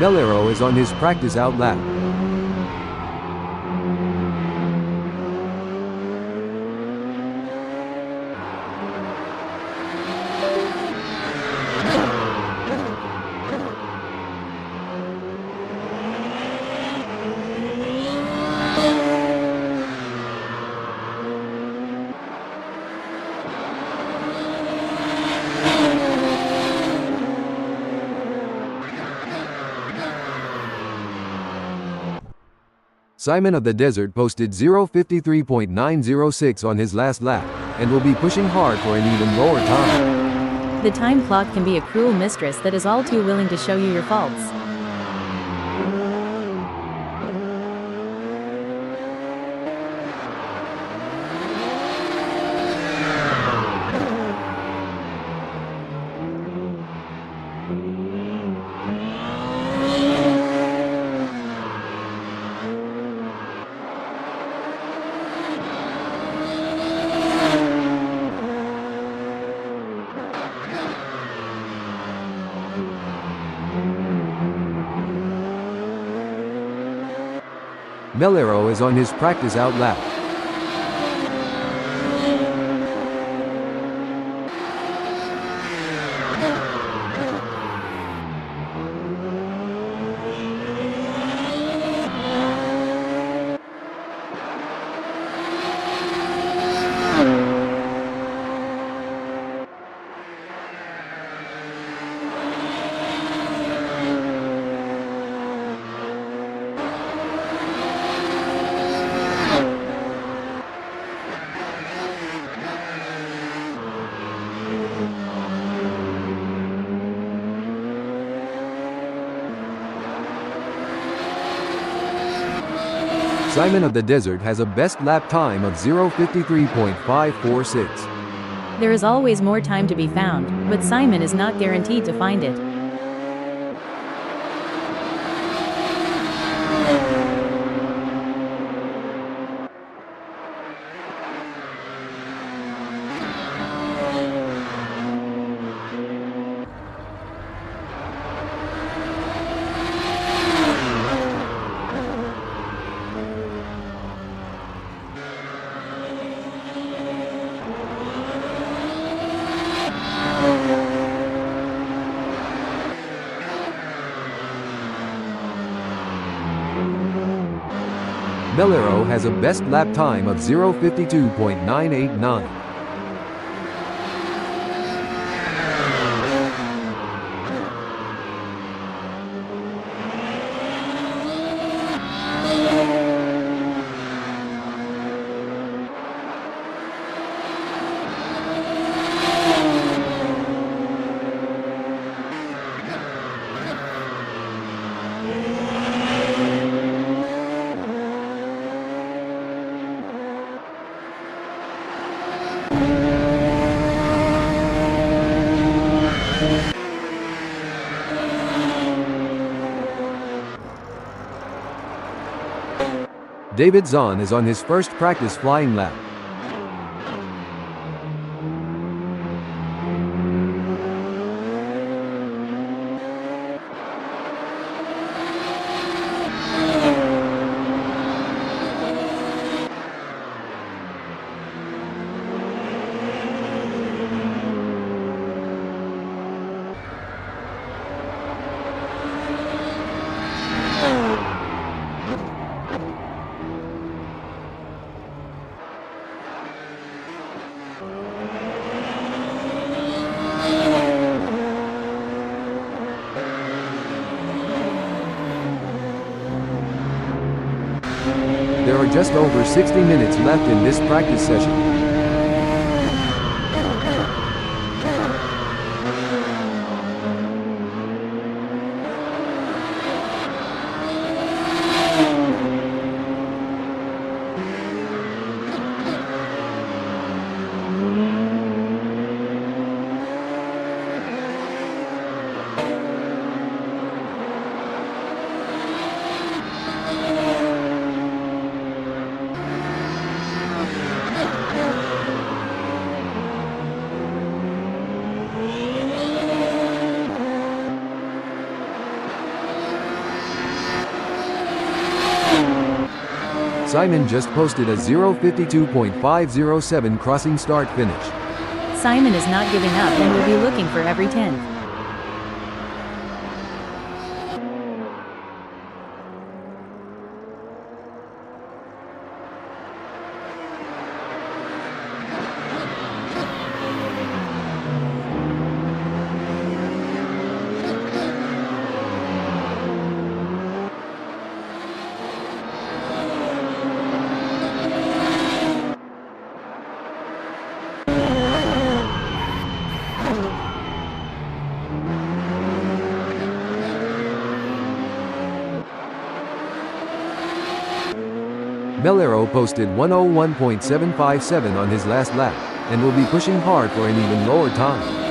Melero is on his practice out lap. Simon of the Desert posted 0:53.906 on his last lap, and will be pushing hard for an even lower time. The time clock can be a cruel mistress that is all too willing to show you your faults. Melero is on his practice out lap. Simon of the Desert has a best lap time of 0:53.546. There is always more time to be found, but Simon is not guaranteed to find it. Melero has a best lap time of 0:52.989. David Zahn is on his first practice flying lap. There are just over 60 minutes left in this practice session. Simon just posted a 0:52.507 crossing start finish. Simon is not giving up and will be looking for every 10th. Melero posted 1:01.757 on his last lap, and will be pushing hard for an even lower time.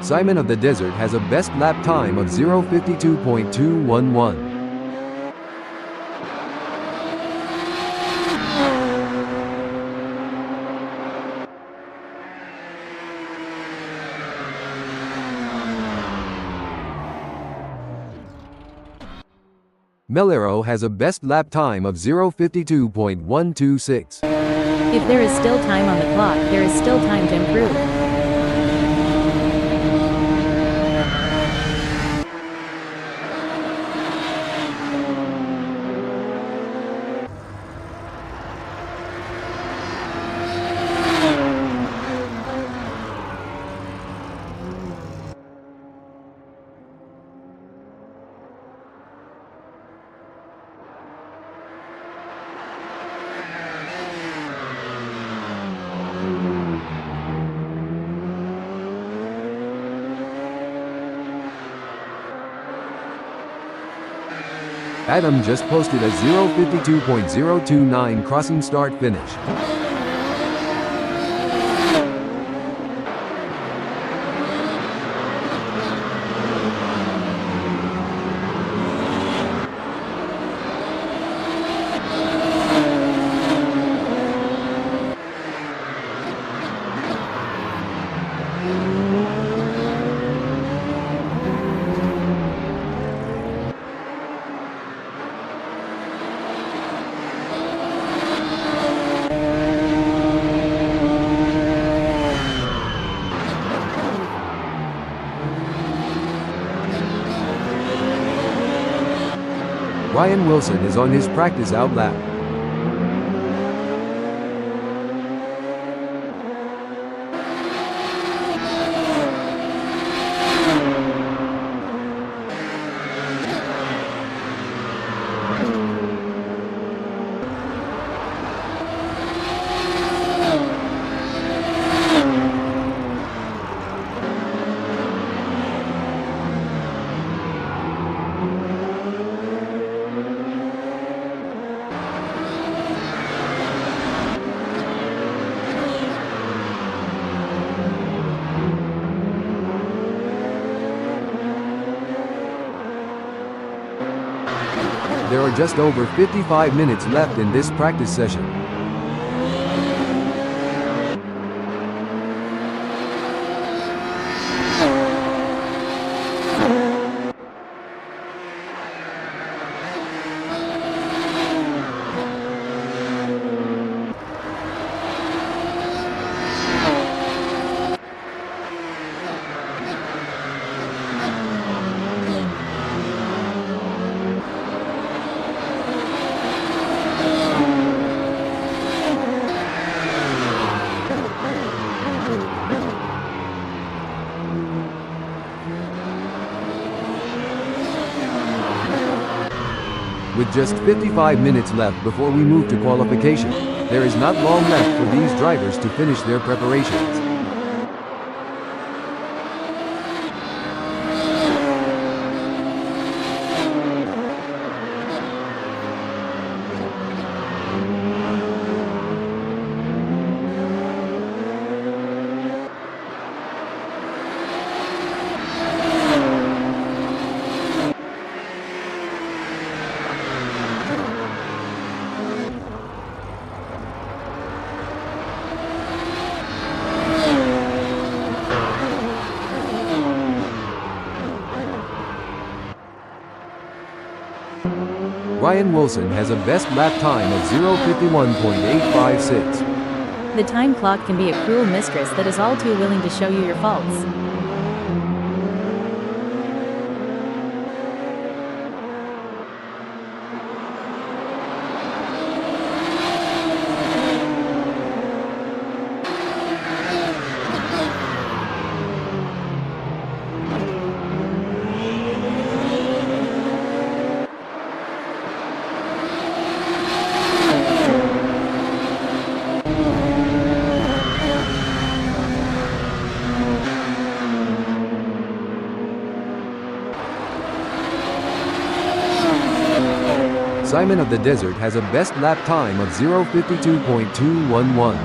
Simon of the Desert has a best lap time of 0:52.211. Melero has a best lap time of 0:52.126. If there is still time on the clock, there is still time to improve. Adam just posted a 0:52.029 crossing start finish. Ryan Wilson is on his practice out lap. There are just over 55 minutes left in this practice session. With just 55 minutes left before we move to qualification, there is not long left for these drivers to finish their preparations. Ryan Wilson has a best lap time of 0:51.856. The time clock can be a cruel mistress that is all too willing to show you your faults. Simon of the Desert has a best lap time of 0:52.211.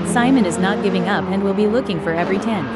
Simon is not giving up and will be looking for every 10th.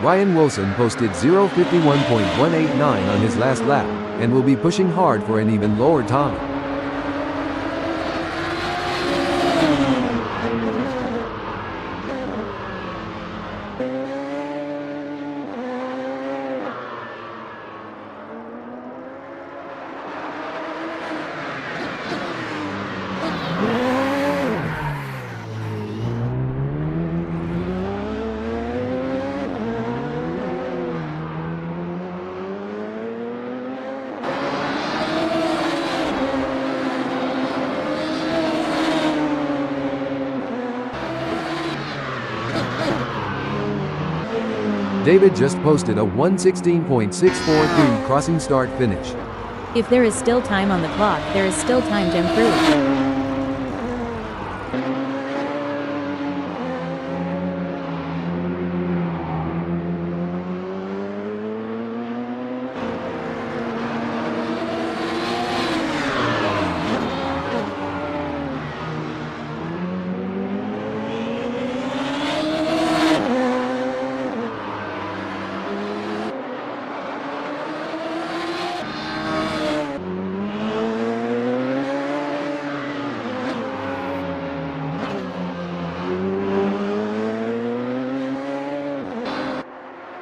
Ryan Wilson posted 0:51.189 on his last lap, and will be pushing hard for an even lower time. David just posted a 1:16.643 crossing start finish. If there is still time on the clock, there is still time to improve.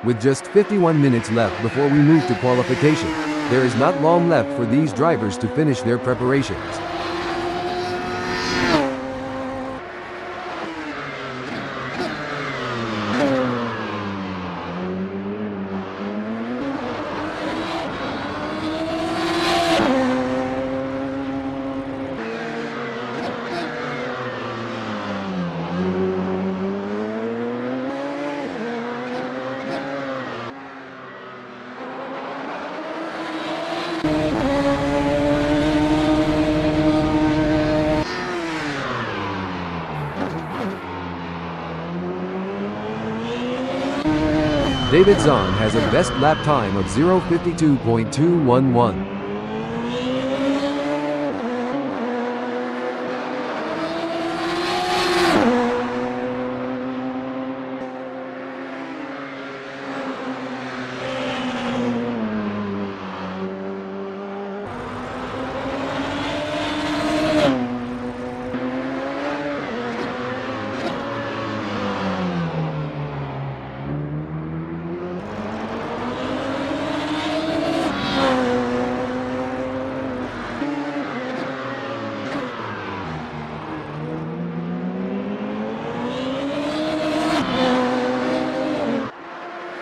With just 51 minutes left before we move to qualification, there is not long left for these drivers to finish their preparations. David Zahn has a best lap time of 0:52.211.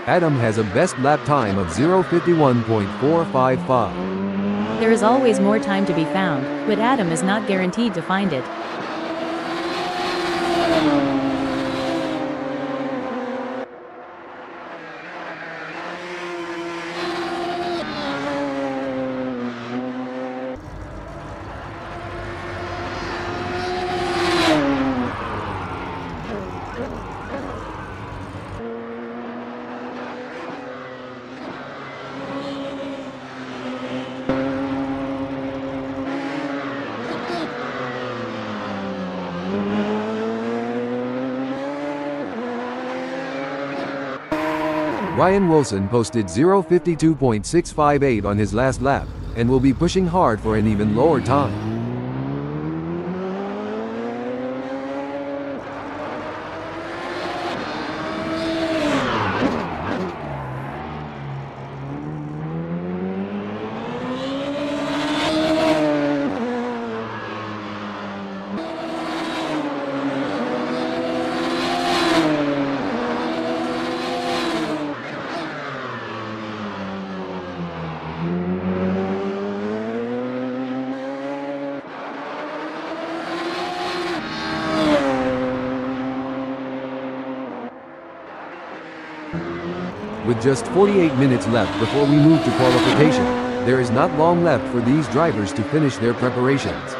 Adam has a best lap time of 0:51.455. There is always more time to be found, but Adam is not guaranteed to find it. Ryan Wilson posted 0:52.658 on his last lap, and will be pushing hard for an even lower time. With just 48 minutes left before we move to qualification, there is not long left for these drivers to finish their preparations.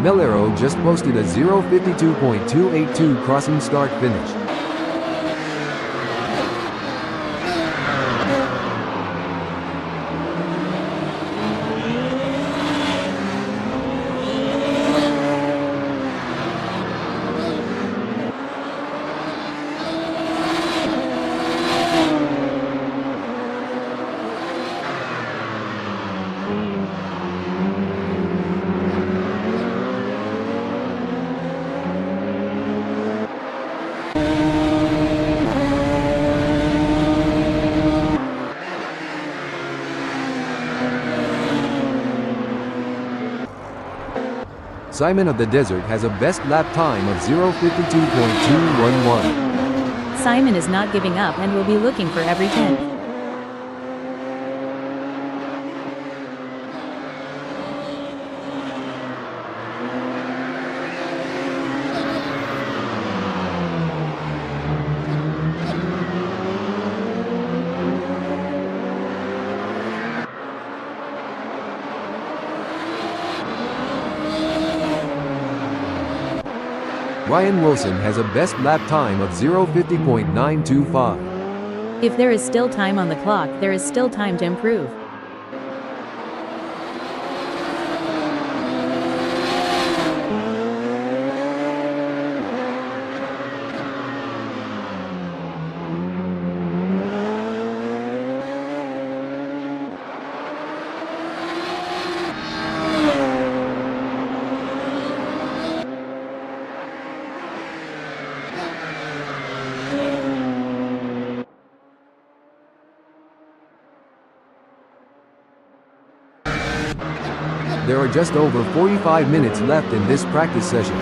Melero just posted a 0:52.282 crossing start finish. Simon of the Desert has a best lap time of 0:52.211. Simon is not giving up and will be looking for every 10th. Ryan Wilson has a best lap time of 0:50.925. If there is still time on the clock, there is still time to improve. There are just over 45 minutes left in this practice session.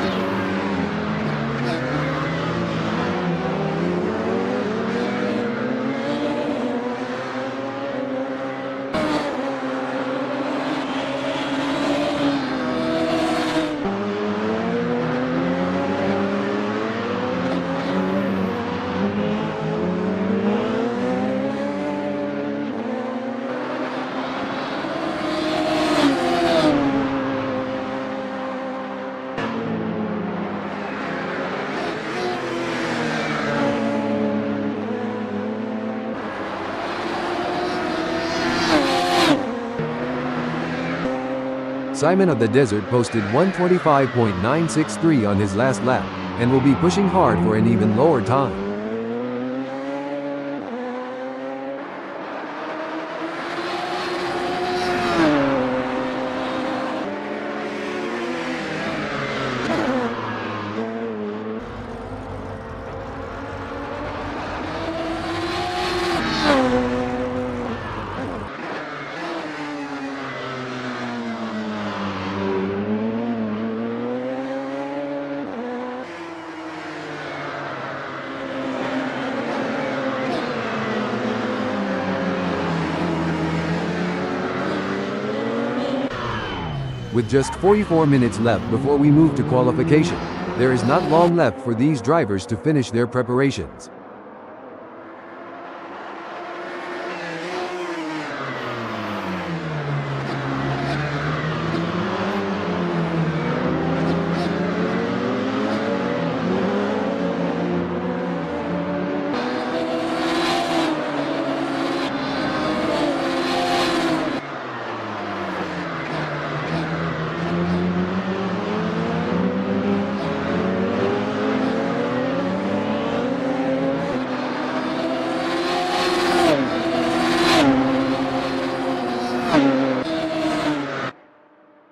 Simon of the Desert posted 1:25.963 on his last lap, and will be pushing hard for an even lower time. With just 44 minutes left before we move to qualification, there is not long left for these drivers to finish their preparations.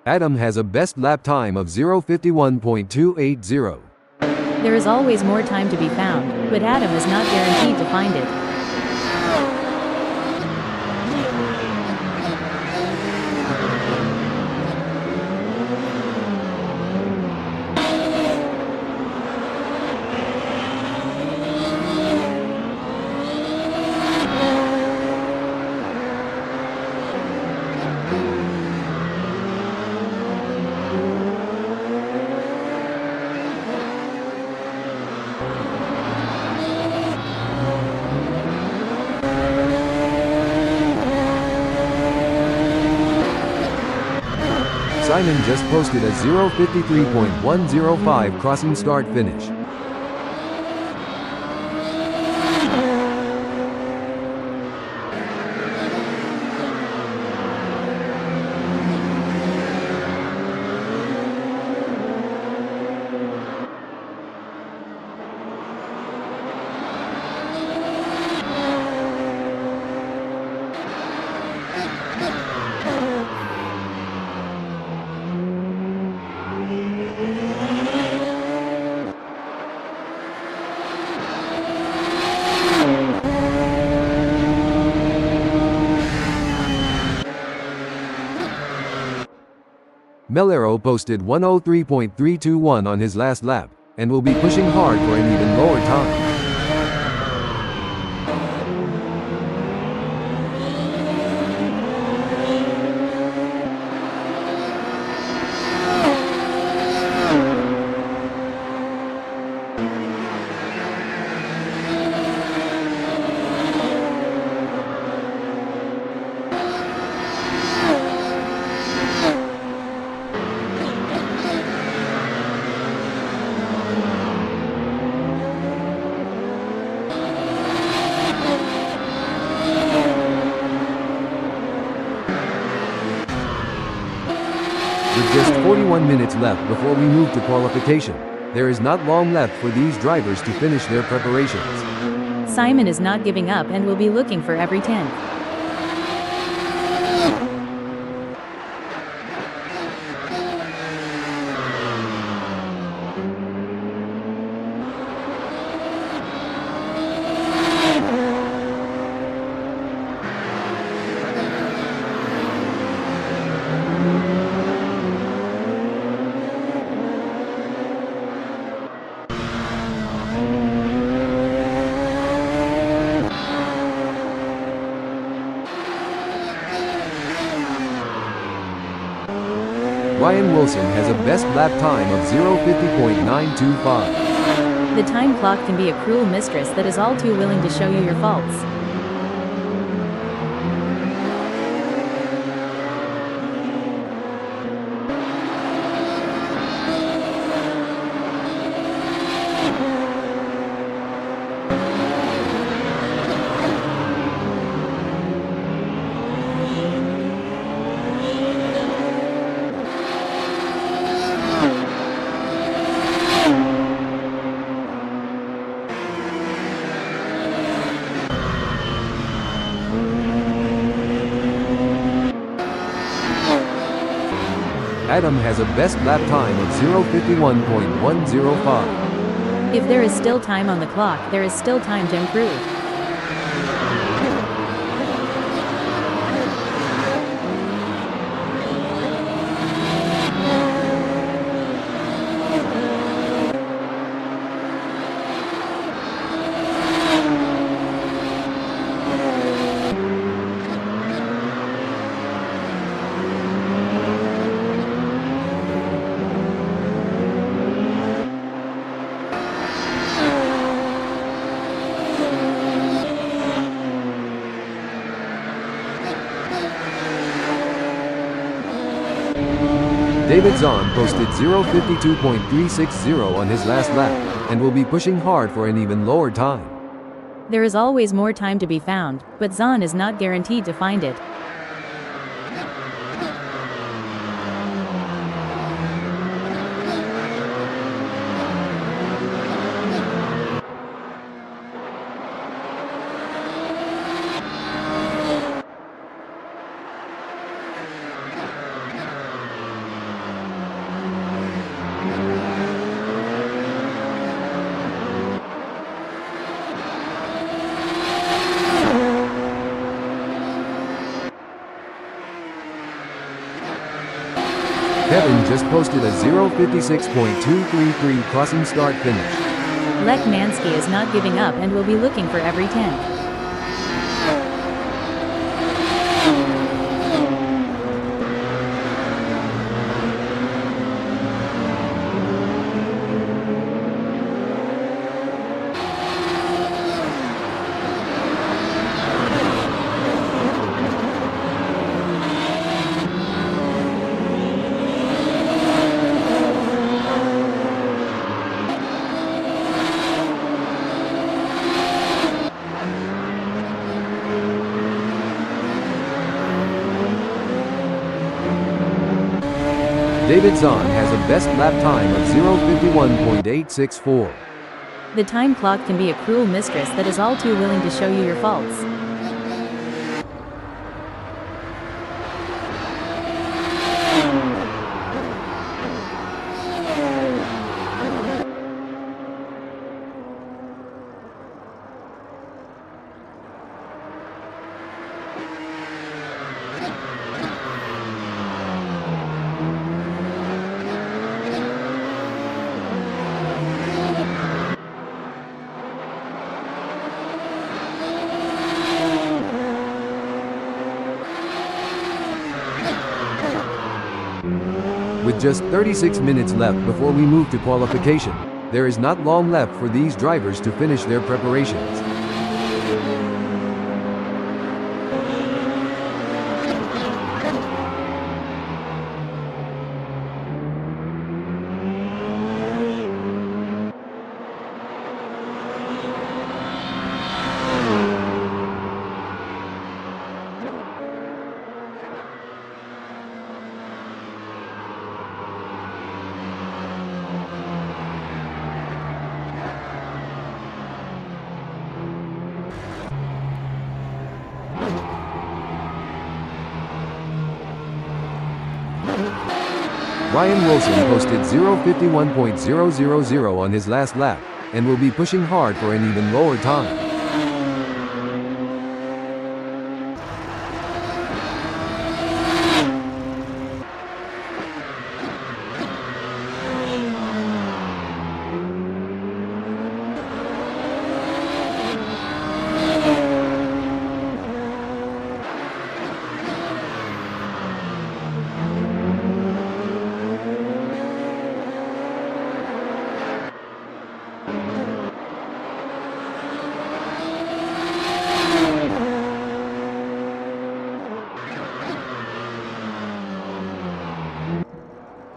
Adam has a best lap time of 0:51.280. There is always more time to be found, but Adam is not guaranteed to find it. Simon just posted a 0:53.105 crossing start finish. Melero posted 1:03.321 on his last lap, and will be pushing hard for an even lower time. With just 41 minutes left before we move to qualification, there is not long left for these drivers to finish their preparations. Simon is not giving up and will be looking for every 10th. Ryan Wilson has a best lap time of 0:50.925. The time clock can be a cruel mistress that is all too willing to show you your faults. Adam has a best lap time of 0:51.105. If there is still time on the clock, there is still time to improve. David Zahn posted 0:52.360 on his last lap, and will be pushing hard for an even lower time. There is always more time to be found, but Zahn is not guaranteed to find it. Kevin just posted a 0:56.233 crossing start finish. Lech Mansky is not giving up and will be looking for every 10th. David Zahn has a best lap time of 0:51.864. The time clock can be a cruel mistress that is all too willing to show you your faults. With just 36 minutes left before we move to qualification, there is not long left for these drivers to finish their preparations. Ryan Wilson posted 0:51.000 on his last lap, and will be pushing hard for an even lower time.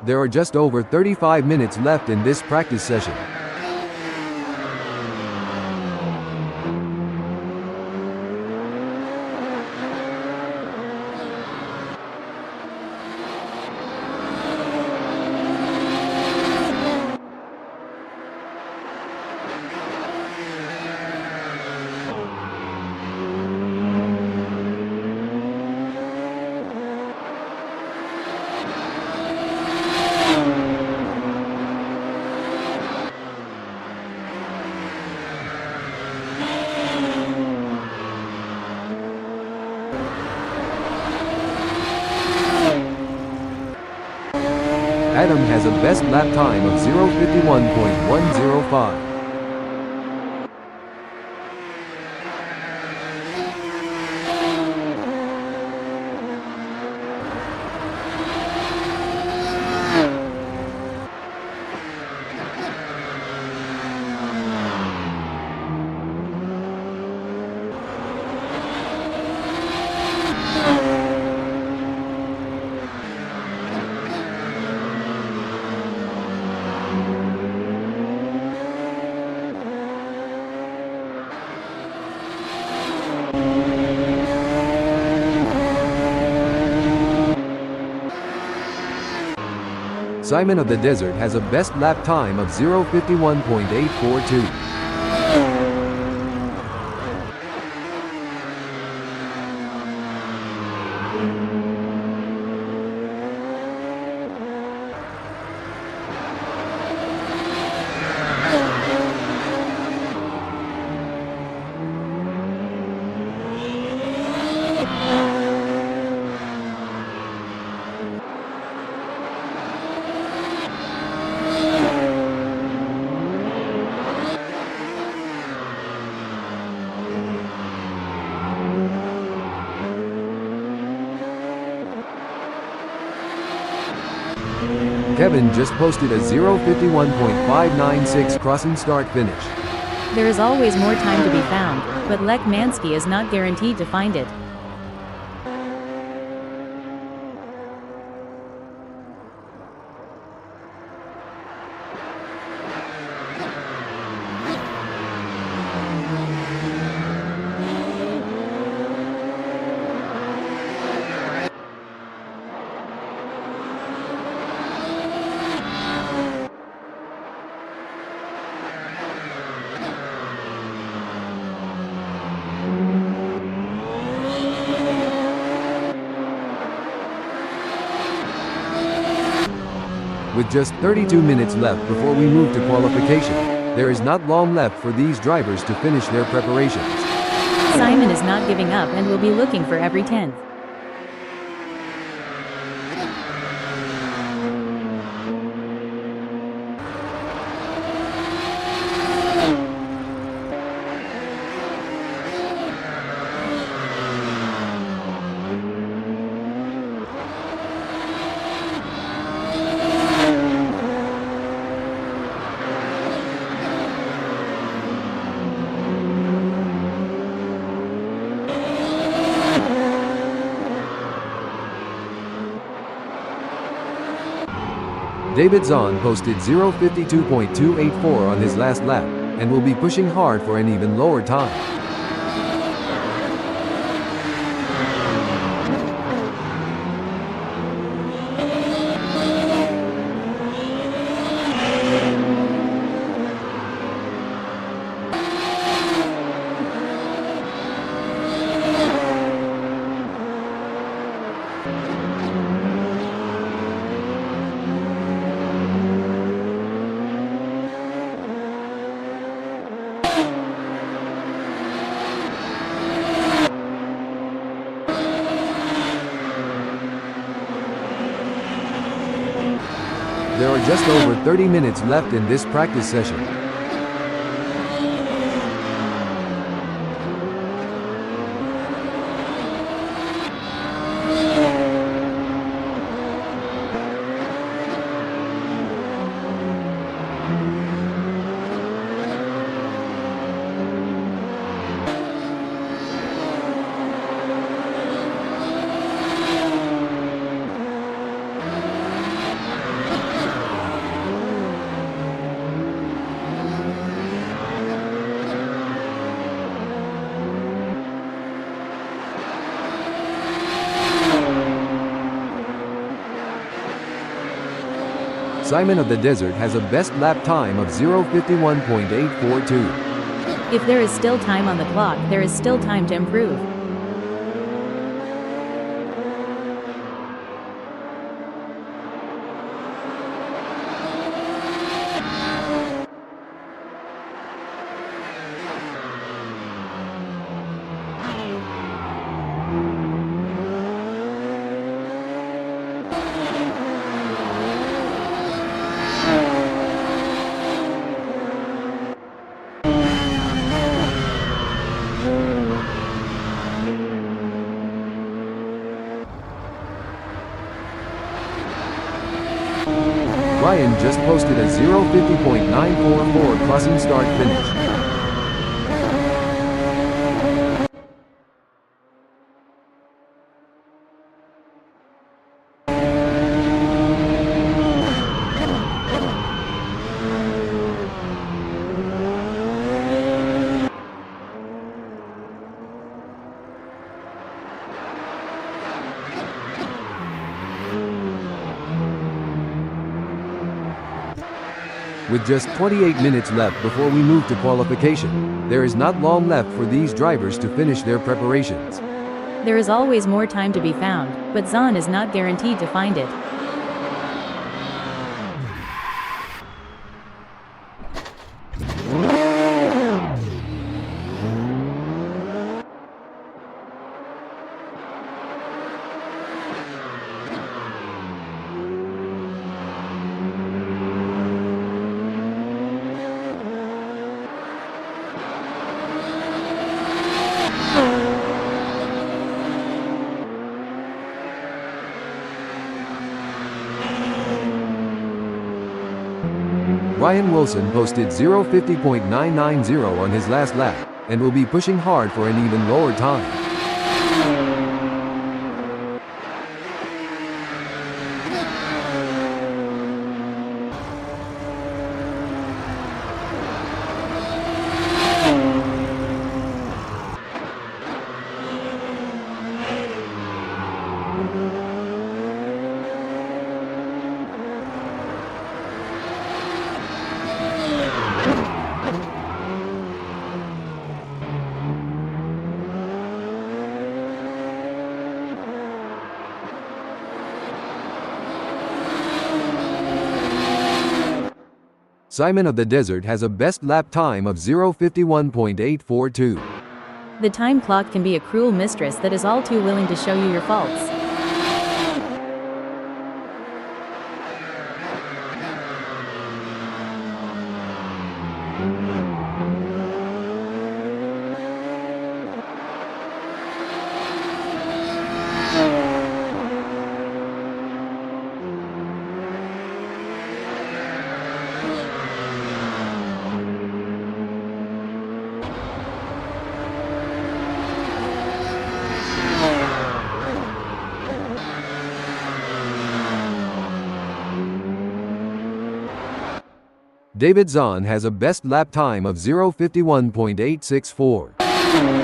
There are just over 35 minutes left in this practice session. Adam has a best lap time of 0:51.105. Simon of the Desert has a best lap time of 0:51.842. Kevin just posted a 0:51.596 crossing start finish. There is always more time to be found, but Lech Mansky is not guaranteed to find it. With just 32 minutes left before we move to qualification, there is not long left for these drivers to finish their preparations. Simon is not giving up and will be looking for every 10th. David Zahn posted 0:52.284 on his last lap, and will be pushing hard for an even lower time. There are just over 30 minutes left in this practice session. Simon of the Desert has a best lap time of 0:51.842. If there is still time on the clock, there is still time to improve. Ryan just posted a 0:50.944 crossing start finish. With just 28 minutes left before we move to qualification, there is not long left for these drivers to finish their preparations. There is always more time to be found, but Zahn is not guaranteed to find it. Ryan Wilson posted 0:50.990 on his last lap, and will be pushing hard for an even lower time. Simon of the Desert has a best lap time of 0:51.842. The time clock can be a cruel mistress that is all too willing to show you your faults. David Zahn has a best lap time of 0:51.864.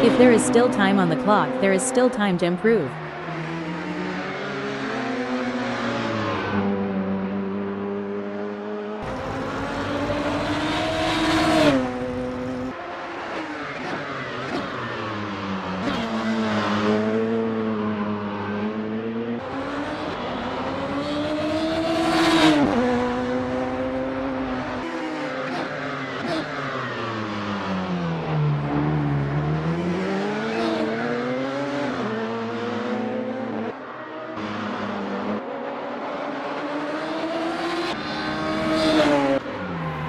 If there is still time on the clock, there is still time to improve.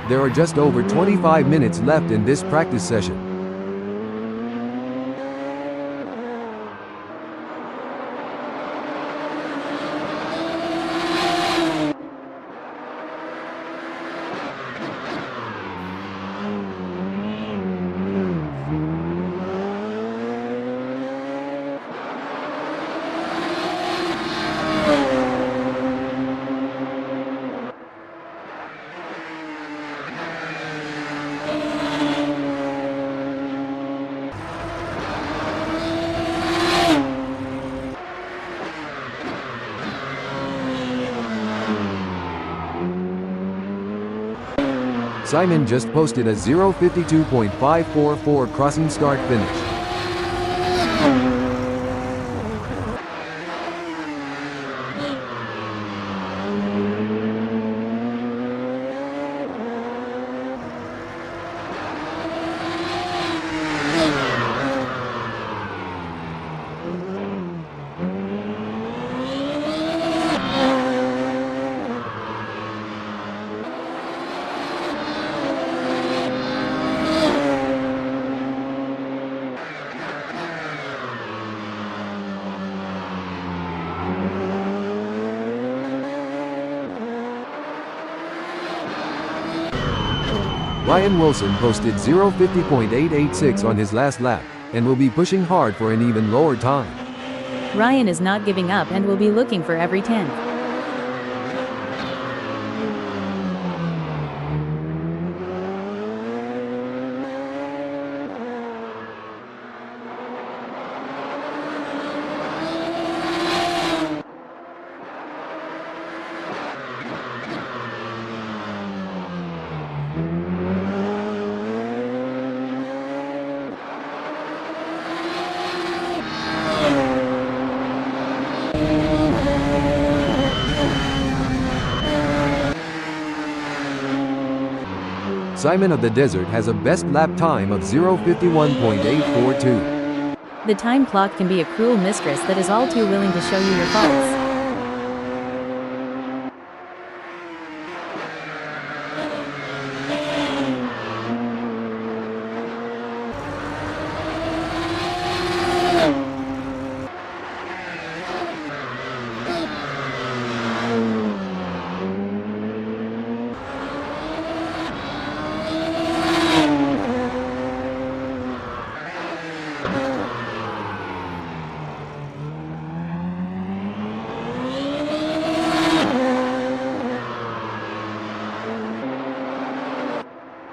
There are just over 25 minutes left in this practice session. Simon just posted a 0:52.544 crossing start finish. Ryan Wilson posted 0:50.886 on his last lap, and will be pushing hard for an even lower time. Ryan is not giving up and will be looking for every 10th. Simon of the Desert has a best lap time of 0:51.842. The time clock can be a cruel mistress that is all too willing to show you your faults.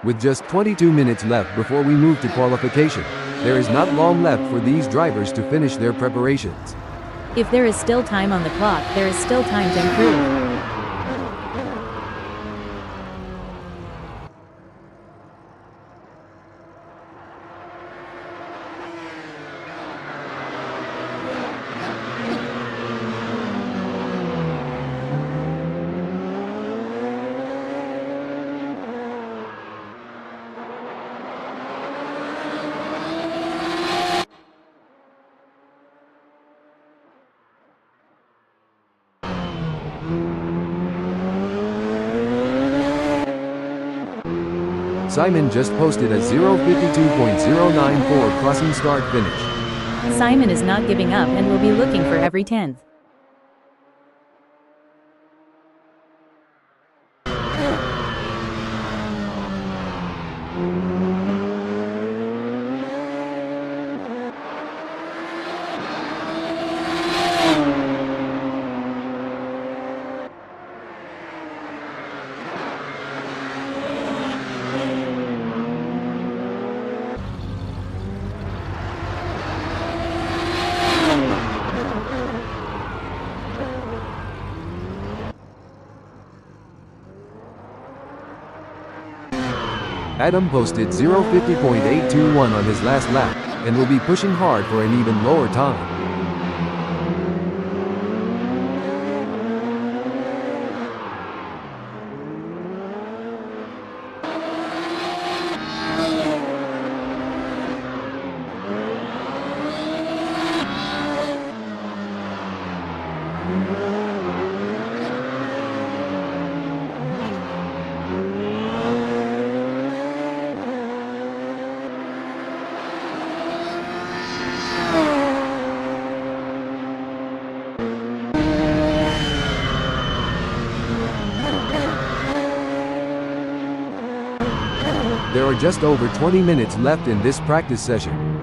With just 22 minutes left before we move to qualification, there is not long left for these drivers to finish their preparations. If there is still time on the clock, there is still time to improve. Simon just posted a 0:52.094 crossing start finish. Simon is not giving up and will be looking for every 10th. Adam posted 0:50.821 on his last lap, and will be pushing hard for an even lower time. There are just over 20 minutes left in this practice session.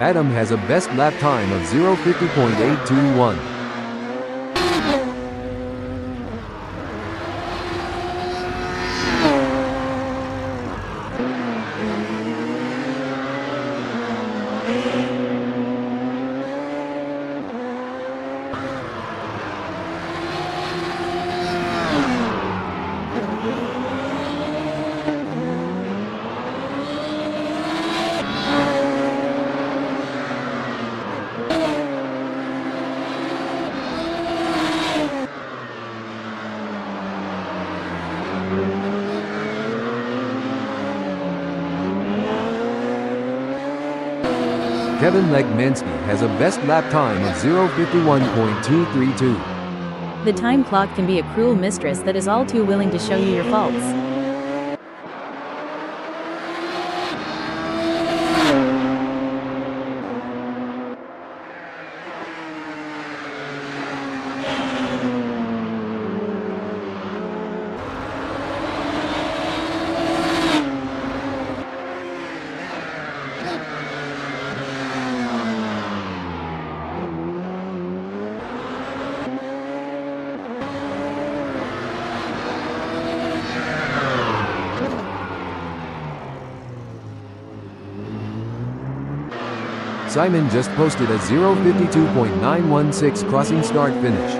Adam has a best lap time of 0:50.821. Kevin Legmansky has a best lap time of 0:51.232. The time clock can be a cruel mistress that is all too willing to show you your faults. Simon just posted a 0:52.916 crossing start finish.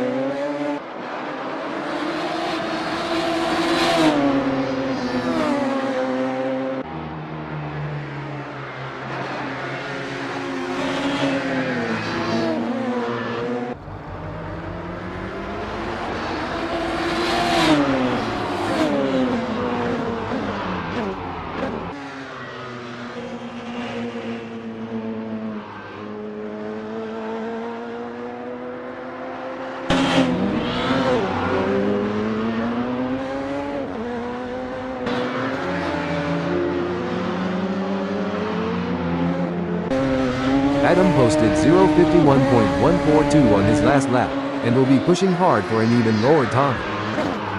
Adam posted 0:51.142 on his last lap, and will be pushing hard for an even lower time.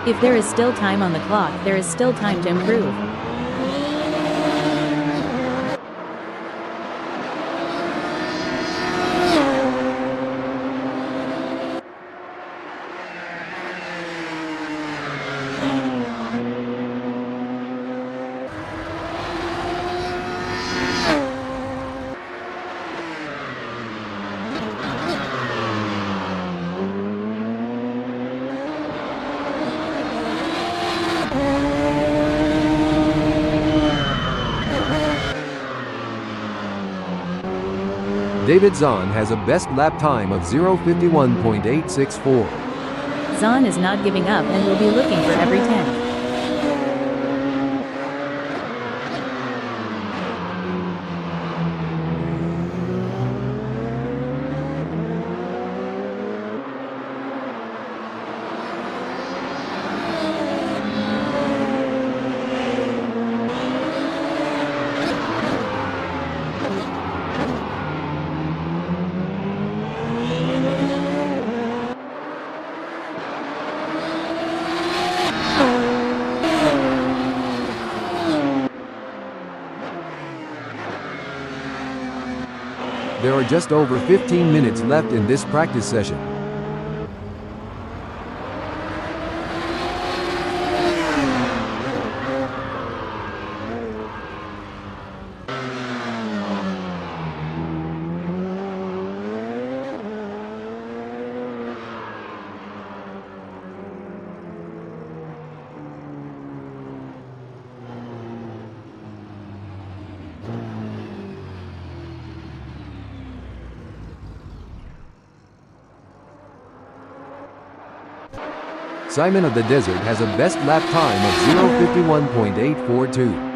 If there is still time on the clock, there is still time to improve. David Zahn has a best lap time of 0:51.864. Zahn is not giving up and will be looking for every 10th. There are just over 15 minutes left in this practice session. Simon of the Desert has a best lap time of 0:51.842.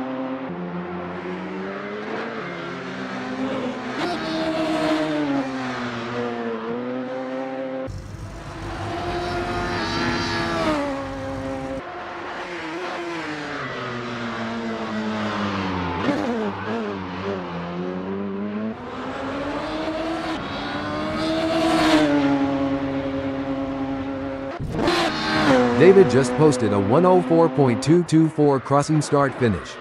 David just posted a 1:04.224 crossing start finish.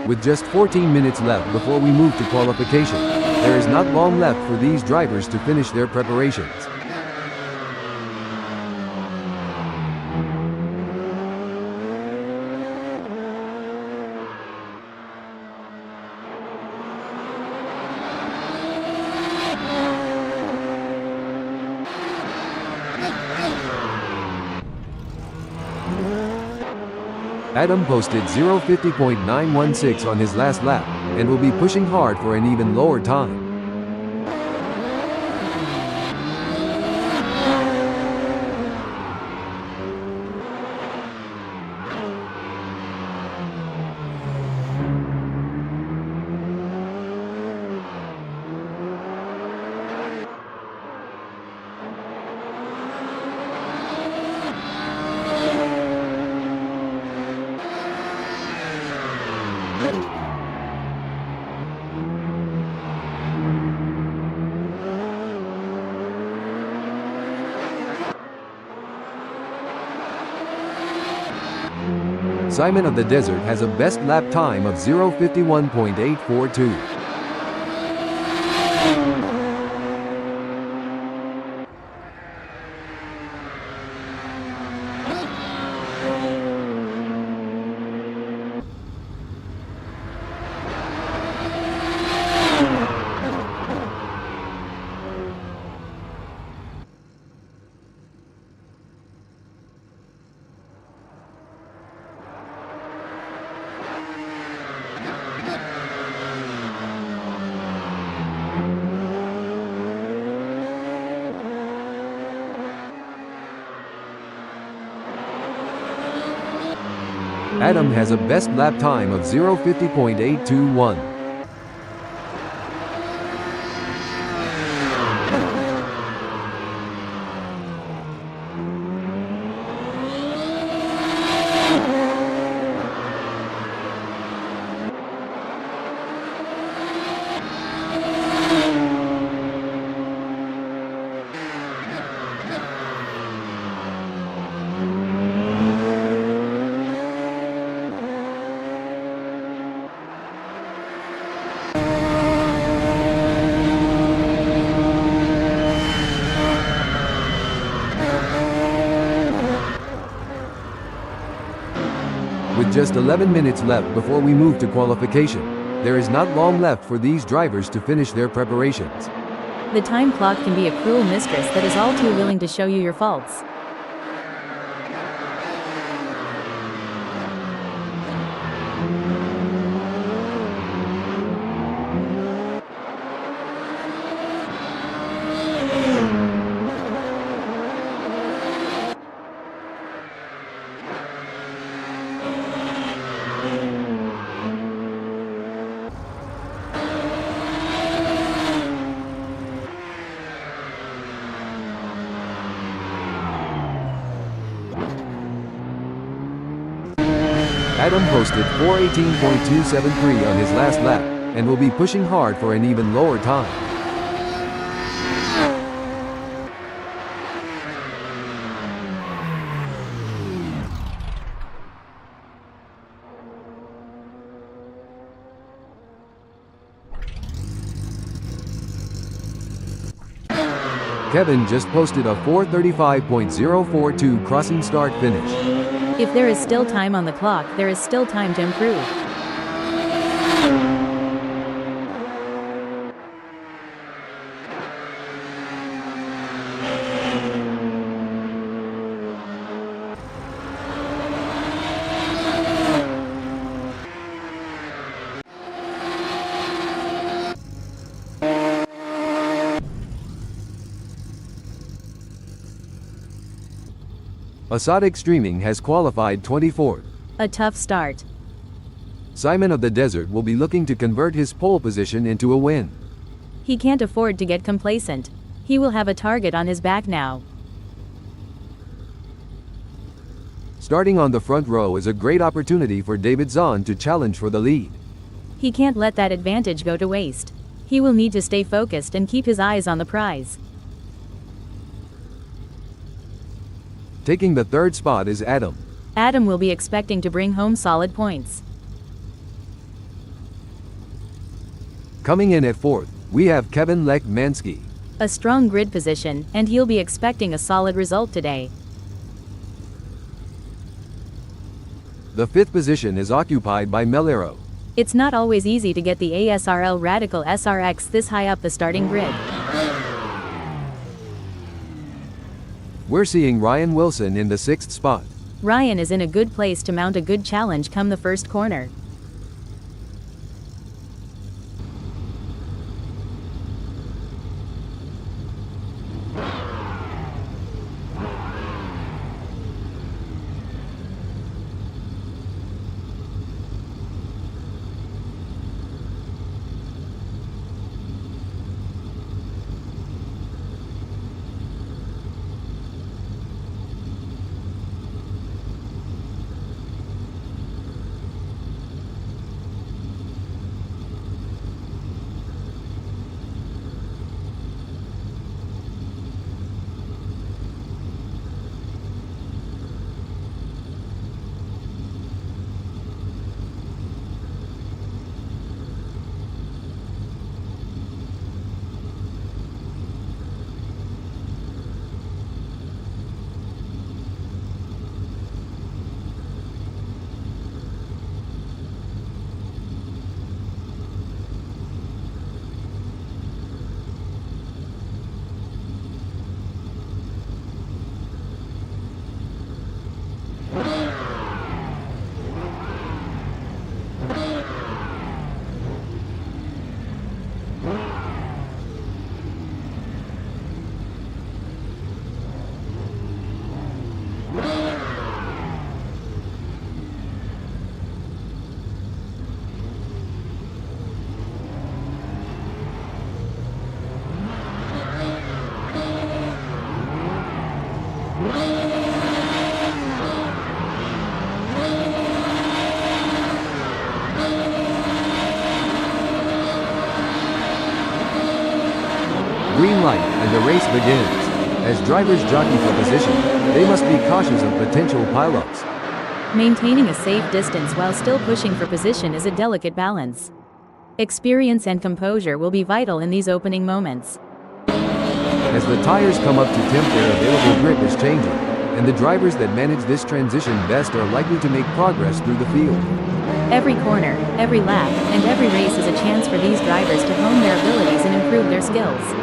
With just 14 minutes left before we move to qualification, there is not long left for these drivers to finish their preparations. Adam posted 0:50.916 on his last lap, and will be pushing hard for an even lower time. Simon of the Desert has a best lap time of 0:51.842. Adam has a best lap time of 0:50.821. With just 11 minutes left before we move to qualification, there is not long left for these drivers to finish their preparations. The time clock can be a cruel mistress that is all too willing to show you your faults. Adam posted 4:18.273 on his last lap, and will be pushing hard for an even lower time. Kevin just posted a 4:35.042 crossing start finish. If there is still time on the clock, there is still time to improve. SRX Streaming has qualified 24th. A tough start. Simon of the Desert will be looking to convert his pole position into a win. He can't afford to get complacent. He will have a target on his back now. Starting on the front row is a great opportunity for David Zahn to challenge for the lead. He can't let that advantage go to waste. He will need to stay focused and keep his eyes on the prize. Taking the third spot is Adam. Adam will be expecting to bring home solid points. Coming in at fourth, we have Kevin Lekmansky. A strong grid position, and he'll be expecting a solid result today. The fifth position is occupied by Melero. It's not always easy to get the ASRL Radical SRX this high up the starting grid. We're seeing Ryan Wilson in the sixth spot. Ryan is in a good place to mount a good challenge come the first corner. Green light, and the race begins. As drivers jockey for position, they must be cautious of potential pileups. Maintaining a safe distance while still pushing for position is a delicate balance. Experience and composure will be vital in these opening moments. As the tires come up to temp, their available grip is changing, and the drivers that manage this transition best are likely to make progress through the field. Every corner, every lap, and every race is a chance for these drivers to hone their abilities and improve their skills.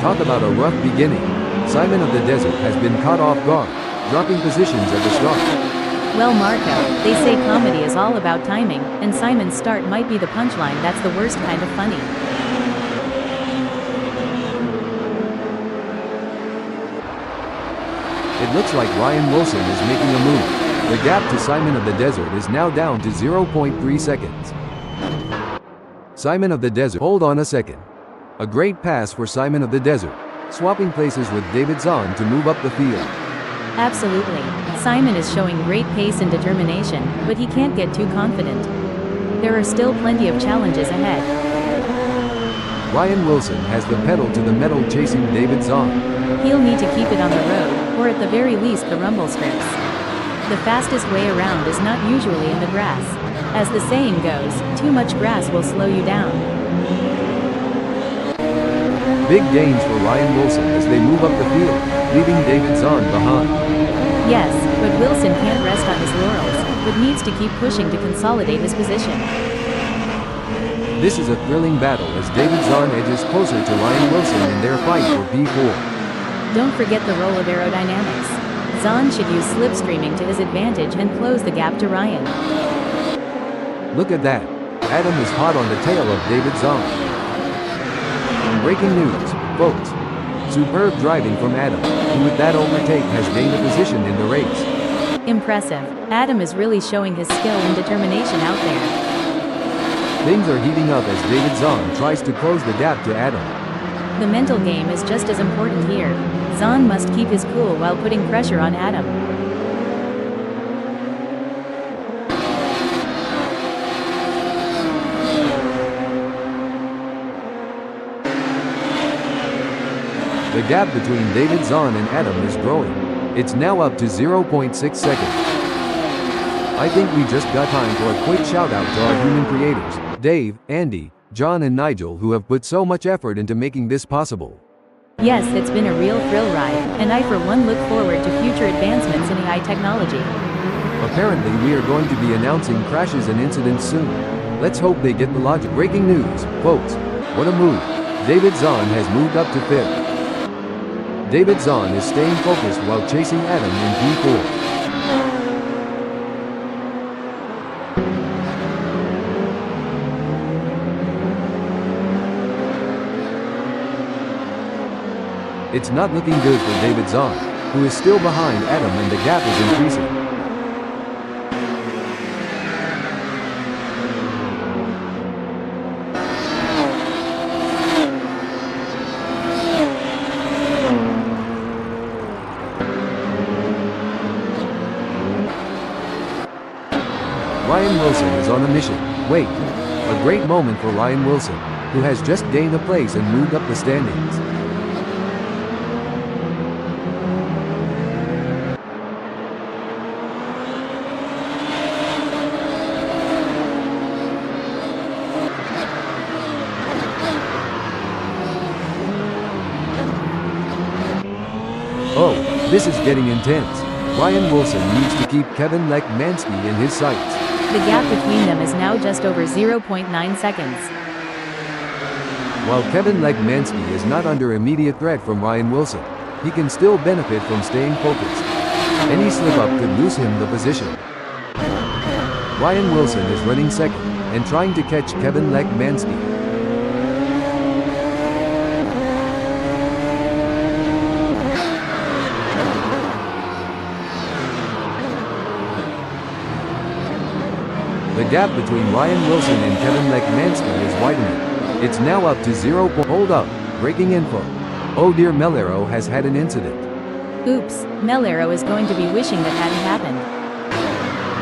Talk about a rough beginning. Simon of the Desert has been caught off guard, dropping positions at the start. Well, Marco, they say comedy is all about timing, and Simon's start might be the punchline that's the worst kind of funny. It looks like Ryan Wilson is making a move. The gap to Simon of the Desert is now down to 0.3 seconds. Simon of the Desert, hold on a second. A great pass for Simon of the Desert, swapping places with David Zahn to move up the field. Absolutely. Simon is showing great pace and determination, but he can't get too confident. There are still plenty of challenges ahead. Ryan Wilson has the pedal to the metal chasing David Zahn. He'll need to keep it on the road, or at the very least the rumble strips. The fastest way around is not usually in the grass. As the saying goes, too much grass will slow you down. Big gains for Ryan Wilson as they move up the field, leaving David Zahn behind. Yes, but Wilson can't rest on his laurels, but needs to keep pushing to consolidate his position. This is a thrilling battle as David Zahn edges closer to Ryan Wilson in their fight for P4. Don't forget the role of aerodynamics. Zahn should use slipstreaming to his advantage and close the gap to Ryan. Look at that. Adam is hot on the tail of David Zahn. Breaking news, folks. Superb driving from Adam, who with that overtake has gained a position in the race. Impressive. Adam is really showing his skill and determination out there. Things are heating up as David Zahn tries to close the gap to Adam. The mental game is just as important here. Zahn must keep his cool while putting pressure on Adam. The gap between David Zahn and Adam is growing. It's now up to 0.6 seconds. I think we just got time for a quick shout out to our human creators, Dave, Andy, John and Nigel, who have put so much effort into making this possible. Yes, it's been a real thrill ride, and I for one look forward to future advancements in AI technology. Apparently we are going to be announcing crashes and incidents soon. Let's hope they get the logic. Breaking news, folks. What a move. David Zahn has moved up to 5th. David Zahn is staying focused while chasing Adam in P4. It's not looking good for David Zahn, who is still behind Adam, and the gap is increasing. Ryan Wilson is on a mission. Wait. A great moment for Ryan Wilson, who has just gained a place and moved up the standings. Oh, this is getting intense. Ryan Wilson needs to keep Kevin Lekmansky in his sights. The gap between them is now just over 0.9 seconds. While Kevin Lekmansky is not under immediate threat from Ryan Wilson, he can still benefit from staying focused. Any slip-up could lose him the position. Ryan Wilson is running second and trying to catch Kevin Lekmansky. The gap between Ryan Wilson and Kevin Lekmansky is widening. It's now up to 0. Hold up, breaking info. Oh dear, Melero has had an incident. Oops, Melero is going to be wishing that hadn't happened.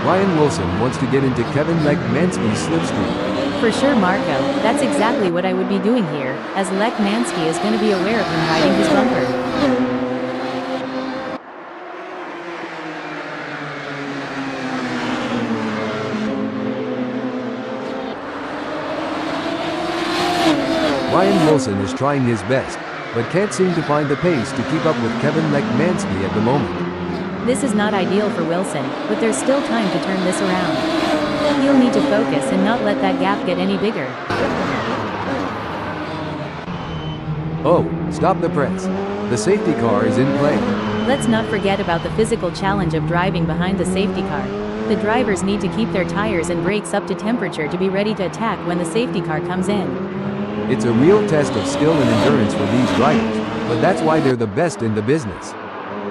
Ryan Wilson wants to get into Kevin Lekmansky's slipstream. For sure, Marco, that's exactly what I would be doing here, as Lekmansky is going to be aware of him riding his bumper. Ryan Wilson is trying his best, but can't seem to find the pace to keep up with Kevin Lekmansky at the moment. This is not ideal for Wilson, but there's still time to turn this around. He'll need to focus and not let that gap get any bigger. Oh, stop the press. The safety car is in play. Let's not forget about the physical challenge of driving behind the safety car. The drivers need to keep their tires and brakes up to temperature to be ready to attack when the safety car comes in. It's a real test of skill and endurance for these drivers, but that's why they're the best in the business.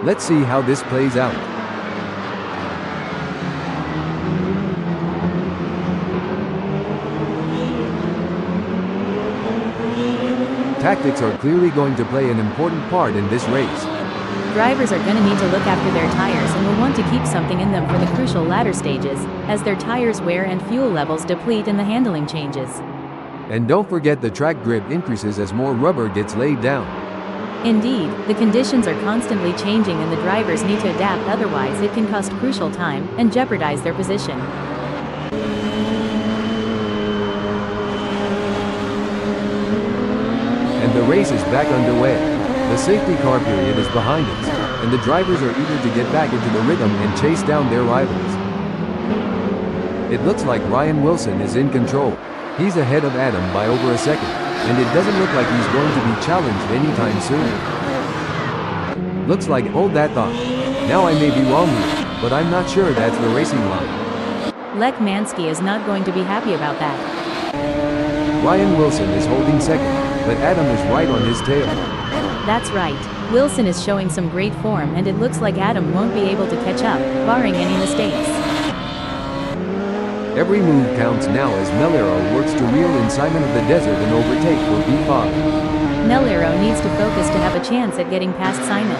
Let's see how this plays out. Tactics are clearly going to play an important part in this race. Drivers are going to need to look after their tires and will want to keep something in them for the crucial latter stages, as their tires wear and fuel levels deplete and the handling changes. And don't forget the track grip increases as more rubber gets laid down. Indeed, the conditions are constantly changing and the drivers need to adapt, otherwise it can cost crucial time and jeopardize their position. And the race is back underway. The safety car period is behind us, and the drivers are eager to get back into the rhythm and chase down their rivals. It looks like Ryan Wilson is in control. He's ahead of Adam by over a second, and it doesn't look like he's going to be challenged anytime soon. Looks like hold that thought. Now I may be wrong here, but I'm not sure that's the racing line. Lekmansky is not going to be happy about that. Ryan Wilson is holding second, but Adam is right on his tail. That's right. Wilson is showing some great form and it looks like Adam won't be able to catch up, barring any mistakes. Every move counts now as Melero works to reel in Simon of the Desert and overtake for P5. Melero needs to focus to have a chance at getting past Simon.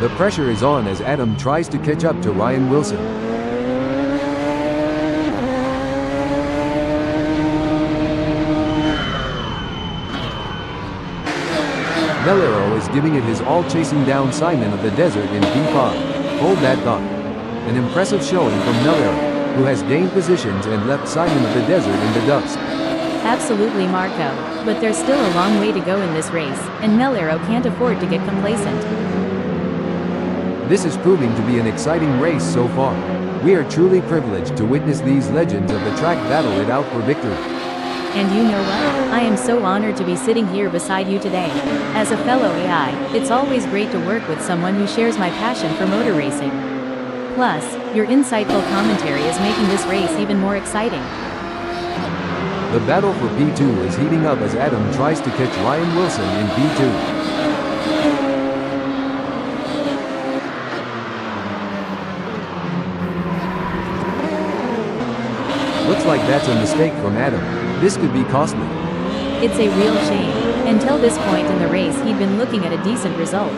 The pressure is on as Adam tries to catch up to Ryan Wilson. Melero is giving it his all, chasing down Simon of the Desert in P5. Hold that thought. An impressive showing from Melero, who has gained positions and left Simon of the Desert in the dust. Absolutely, Marco. But there's still a long way to go in this race, and Melero can't afford to get complacent. This is proving to be an exciting race so far. We are truly privileged to witness these legends of the track battle it out for victory. And you know what? I am so honored to be sitting here beside you today. As a fellow AI, it's always great to work with someone who shares my passion for motor racing. Plus, your insightful commentary is making this race even more exciting. The battle for P2 is heating up as Adam tries to catch Ryan Wilson in P2. Looks like that's a mistake from Adam. This could be costly. It's a real shame. Until this point in the race he'd been looking at a decent result.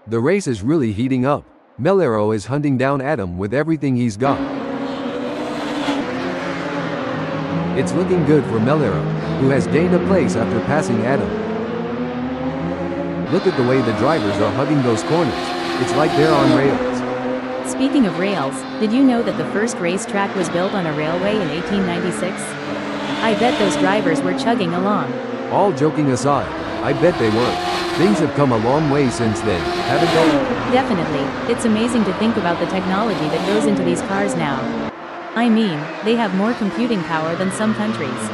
The race is really heating up. Melero is hunting down Adam with everything he's got. It's looking good for Melero, who has gained a place after passing Adam. Look at the way the drivers are hugging those corners. It's like they're on rails. Speaking of rails, did you know that the first racetrack was built on a railway in 1896? I bet those drivers were chugging along. All joking aside, I bet they were. Things have come a long way since then, haven't they? Definitely. It's amazing to think about the technology that goes into these cars now. I mean, they have more computing power than some countries.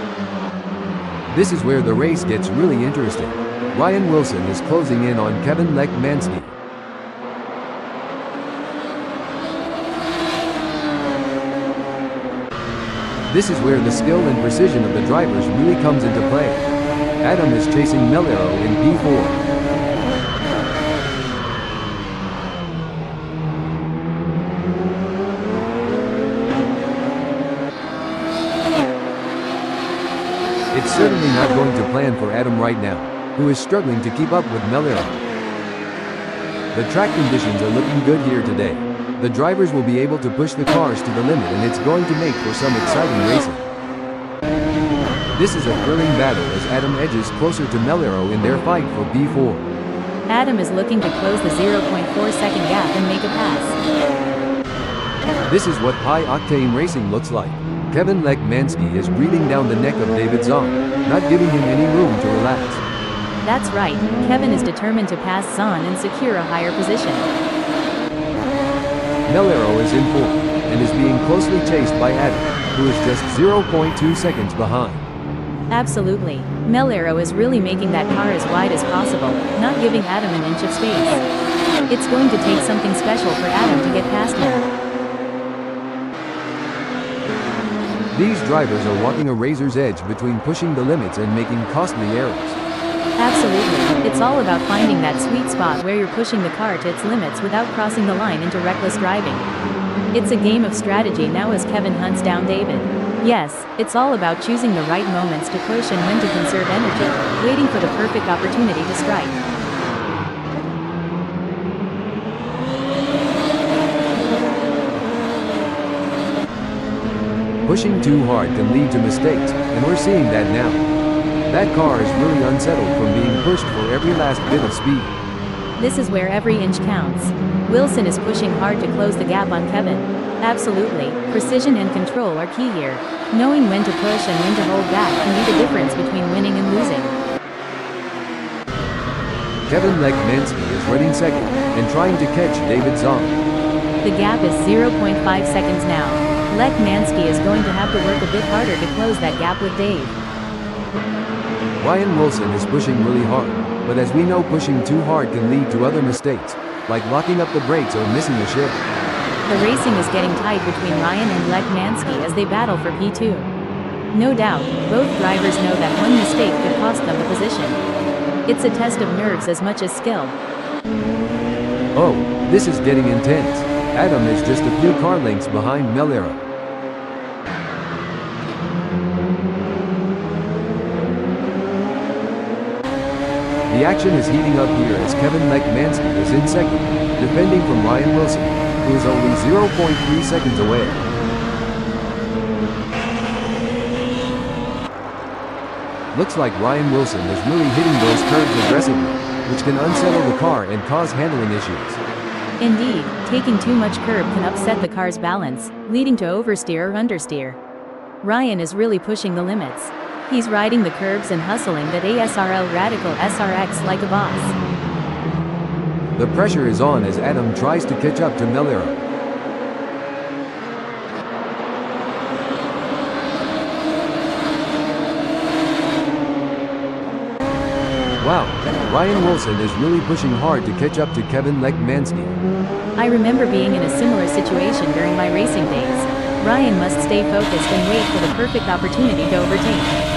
This is where the race gets really interesting. Ryan Wilson is closing in on Kevin Lekmansky. This is where the skill and precision of the drivers really comes into play. Adam is chasing Melero in P4. It's certainly not going to plan for Adam right now, who is struggling to keep up with Melero. The track conditions are looking good here today. The drivers will be able to push the cars to the limit, and it's going to make for some exciting racing. This is a thrilling battle as Adam edges closer to Melero in their fight for P4. Adam is looking to close the 0.4-second gap and make a pass. This is what high-octane racing looks like. Kevin Lekmansky is breathing down the neck of David Zahn, not giving him any room to relax. That's right, Kevin is determined to pass Zahn and secure a higher position. Melero is in fourth, and is being closely chased by Adam, who is just 0.2 seconds behind. Absolutely. Melero is really making that car as wide as possible, not giving Adam an inch of space. It's going to take something special for Adam to get past him. These drivers are walking a razor's edge between pushing the limits and making costly errors. Absolutely. It's all about finding that sweet spot where you're pushing the car to its limits without crossing the line into reckless driving. It's a game of strategy now as Kevin hunts down David. Yes, it's all about choosing the right moments to push and when to conserve energy, waiting for the perfect opportunity to strike. Pushing too hard can lead to mistakes, and we're seeing that now. That car is really unsettled from being pushed for every last bit of speed. This is where every inch counts. Wilson is pushing hard to close the gap on Kevin. Absolutely, precision and control are key here. Knowing when to push and when to hold back can be the difference between winning and losing. Kevin Lekmansky is running second, and trying to catch David Zahn. The gap is 0.5 seconds now. Lekmansky is going to have to work a bit harder to close that gap with Dave. Ryan Wilson is pushing really hard, but as we know, pushing too hard can lead to other mistakes, like locking up the brakes or missing a shift. The racing is getting tight between Ryan and Lekmansky as they battle for P2. No doubt, both drivers know that one mistake could cost them the position. It's a test of nerves as much as skill. Oh, this is getting intense. Adam is just a few car lengths behind Melero. The action is heating up here as Kevin Lekmansky is in second, defending from Ryan Wilson, who is only 0.3 seconds away. Looks like Ryan Wilson is really hitting those curves aggressively, which can unsettle the car and cause handling issues. Indeed, taking too much curb can upset the car's balance, leading to oversteer or understeer. Ryan is really pushing the limits. He's riding the curbs and hustling that ASRL Radical SRX like a boss. The pressure is on as Adam tries to catch up to Melero. Wow, Ryan Wilson is really pushing hard to catch up to Kevin Lekmansky. I remember being in a similar situation during my racing days. Ryan must stay focused and wait for the perfect opportunity to overtake.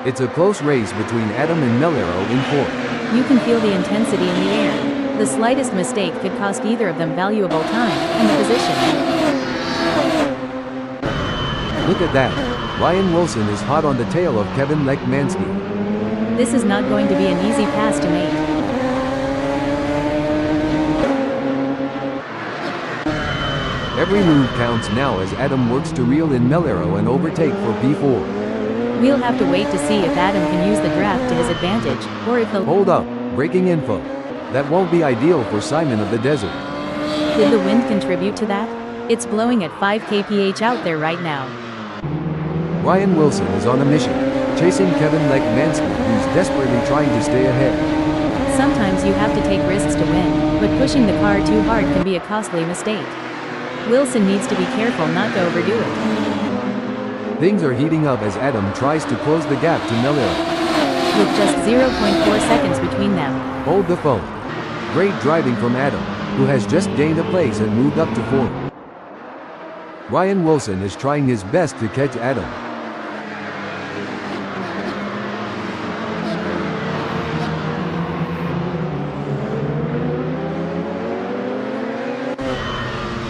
It's a close race between Adam and Melero in fourth. You can feel the intensity in the air. The slightest mistake could cost either of them valuable time and the position. Look at that. Ryan Wilson is hot on the tail of Kevin Lekmansky. This is not going to be an easy pass to make. Every move counts now as Adam works to reel in Melero and overtake for P4. We'll have to wait to see if Adam can use the draft to his advantage, or if he'll— Hold up, breaking info. That won't be ideal for Simon of the Desert. Did the wind contribute to that? It's blowing at 5 kph out there right now. Ryan Wilson is on a mission, chasing Kevin Lekmansky, who's desperately trying to stay ahead. Sometimes you have to take risks to win, but pushing the car too hard can be a costly mistake. Wilson needs to be careful not to overdo it. Things are heating up as Adam tries to close the gap to Melero. With just 0.4 seconds between them. Hold the phone. Great driving from Adam, who has just gained a place and moved up to fourth. Ryan Wilson is trying his best to catch Adam.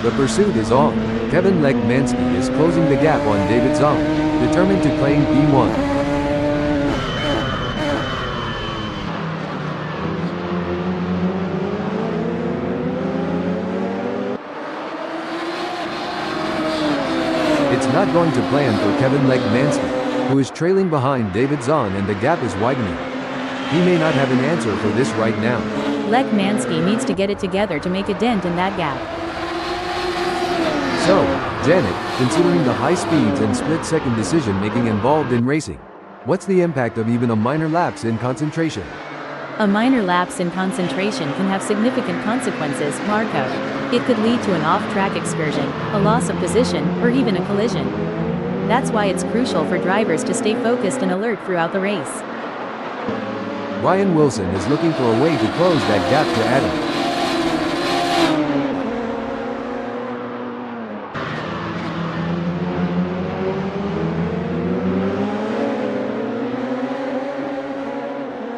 The pursuit is on. Kevin Lekmansky is closing the gap on David Zahn, determined to claim P1. It's not going to plan for Kevin Lekmansky, who is trailing behind David Zahn, and the gap is widening. He may not have an answer for this right now. Lekmansky needs to get it together to make a dent in that gap. So, Janet, considering the high speeds and split-second decision-making involved in racing, what's the impact of even a minor lapse in concentration? A minor lapse in concentration can have significant consequences, Marco. It could lead to an off-track excursion, a loss of position, or even a collision. That's why it's crucial for drivers to stay focused and alert throughout the race. Ryan Wilson is looking for a way to close that gap to Adam.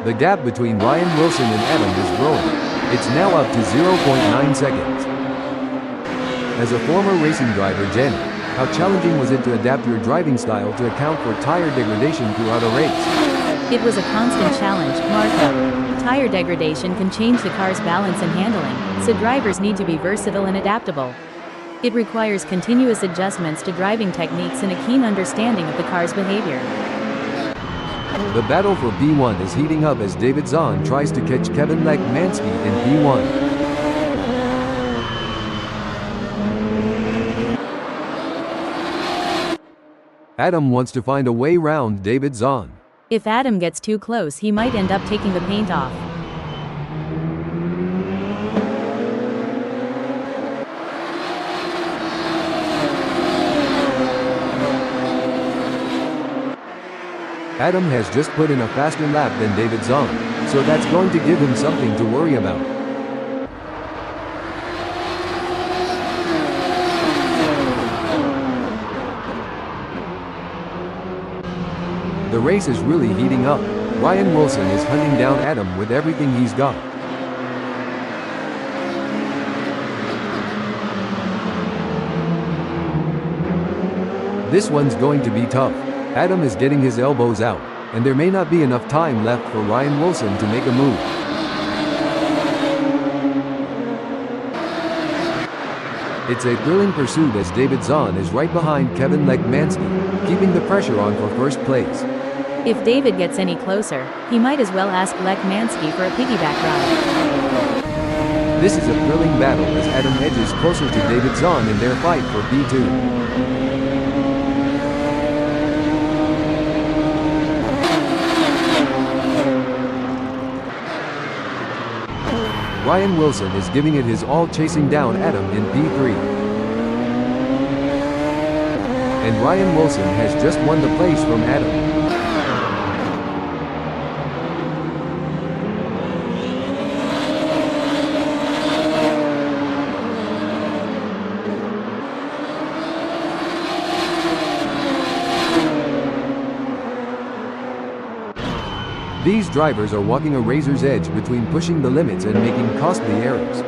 The gap between Ryan Wilson and Adam is growing. It's now up to 0.9 seconds. As a former racing driver, Janet, how challenging was it to adapt your driving style to account for tire degradation throughout a race? It was a constant challenge, Marco. Tire degradation can change the car's balance and handling, so drivers need to be versatile and adaptable. It requires continuous adjustments to driving techniques and a keen understanding of the car's behavior. The battle for P1 is heating up as David Zahn tries to catch Kevin Lekmansky in P1. Adam wants to find a way round David Zahn. If Adam gets too close, he might end up taking the paint off. Adam has just put in a faster lap than David Zahn, so that's going to give him something to worry about. The race is really heating up. Ryan Wilson is hunting down Adam with everything he's got. This one's going to be tough. Adam is getting his elbows out, and there may not be enough time left for Ryan Wilson to make a move. It's a thrilling pursuit as David Zahn is right behind Kevin Lekmansky, keeping the pressure on for first place. If David gets any closer, he might as well ask Lekmansky for a piggyback ride. This is a thrilling battle as Adam edges closer to David Zahn in their fight for P2. Ryan Wilson is giving it his all, chasing down Adam in P3. And Ryan Wilson has just won the place from Adam. These drivers are walking a razor's edge between pushing the limits and making costly errors.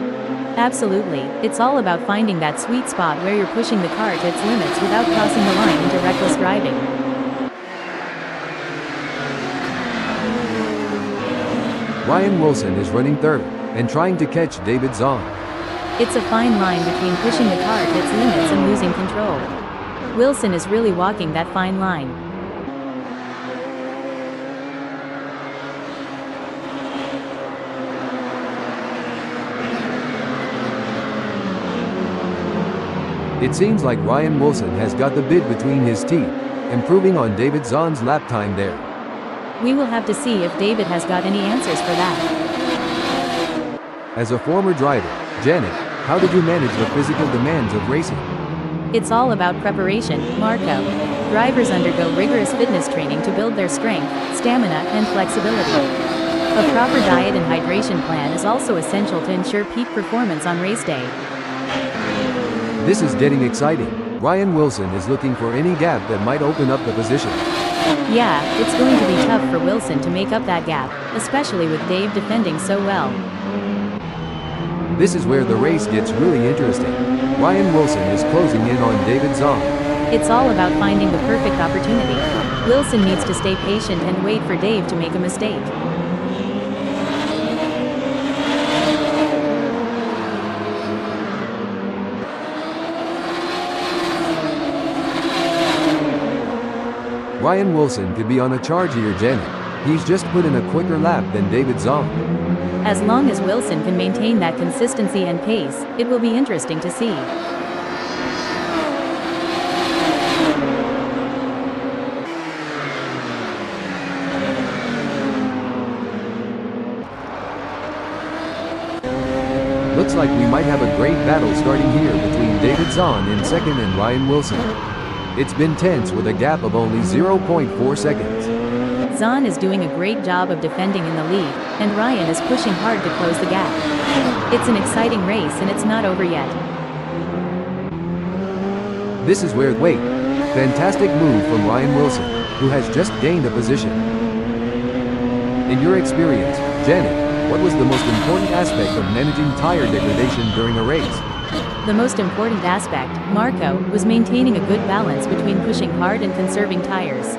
Absolutely, it's all about finding that sweet spot where you're pushing the car to its limits without crossing the line into reckless driving. Ryan Wilson is running third and trying to catch David Zahn. It's a fine line between pushing the car to its limits and losing control. Wilson is really walking that fine line. It seems like Ryan Wilson has got the bid between his teeth, improving on David Zahn's lap time there. We will have to see if David has got any answers for that. As a former driver, Janet, how did you manage the physical demands of racing? It's all about preparation, Marco. Drivers undergo rigorous fitness training to build their strength, stamina, and flexibility. A proper diet and hydration plan is also essential to ensure peak performance on race day. This is getting exciting. Ryan Wilson is looking for any gap that might open up the position. Yeah, it's going to be tough for Wilson to make up that gap, especially with Dave defending so well. This is where the race gets really interesting. Ryan Wilson is closing in on David Zahn. It's all about finding the perfect opportunity. Wilson needs to stay patient and wait for Dave to make a mistake. Ryan Wilson could be on a charge here, Janet. He's just put in a quicker lap than David Zahn. As long as Wilson can maintain that consistency and pace, it will be interesting to see. Looks like we might have a great battle starting here between David Zahn in second and Ryan Wilson. It's been tense with a gap of only 0.4 seconds. Zahn is doing a great job of defending in the lead, and Ryan is pushing hard to close the gap. It's an exciting race and it's not over yet. This is where, wait, fantastic move from Ryan Wilson, who has just gained a position. In your experience, Janet, what was the most important aspect of managing tire degradation during a race? The most important aspect, Marco, was maintaining a good balance between pushing hard and conserving tires.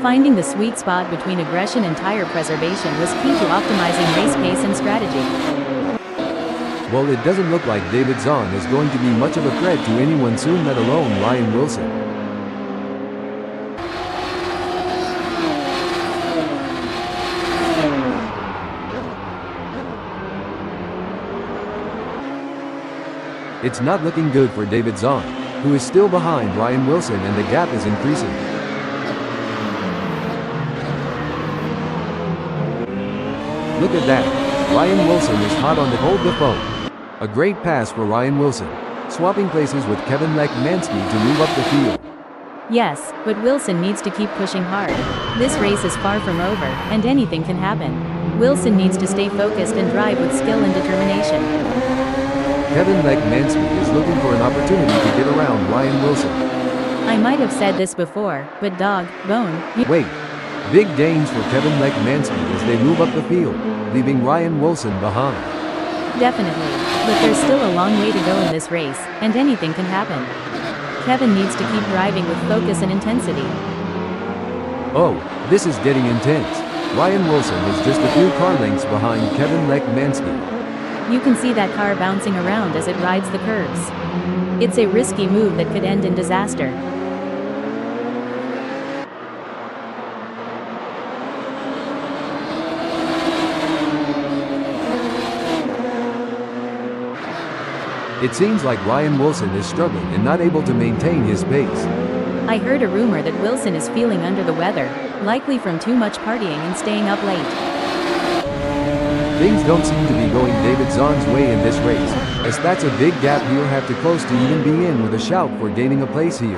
Finding the sweet spot between aggression and tire preservation was key to optimizing race pace and strategy. Well, it doesn't look like David Zahn is going to be much of a threat to anyone soon, let alone Ryan Wilson. It's not looking good for David Zahn, who is still behind Ryan Wilson, and the gap is increasing. Look at that. Ryan Wilson is hot on the hold the phone. A great pass for Ryan Wilson, swapping places with Kevin Lekmansky to move up the field. Yes, but Wilson needs to keep pushing hard. This race is far from over, and anything can happen. Wilson needs to stay focused and drive with skill and determination. Kevin Lekmansky is looking for an opportunity to get around Ryan Wilson. I might have said this before, but Wait. Big gains for Kevin Lekmansky as they move up the field, leaving Ryan Wilson behind. Definitely, but there's still a long way to go in this race, and anything can happen. Kevin needs to keep driving with focus and intensity. Oh, this is getting intense. Ryan Wilson is just a few car lengths behind Kevin Lekmansky. You can see that car bouncing around as it rides the curves. It's a risky move that could end in disaster. It seems like Ryan Wilson is struggling and not able to maintain his pace. I heard a rumor that Wilson is feeling under the weather, likely from too much partying and staying up late. Things don't seem to be going David Zahn's way in this race, as that's a big gap he'll have to close to even be in with a shout for gaining a place here.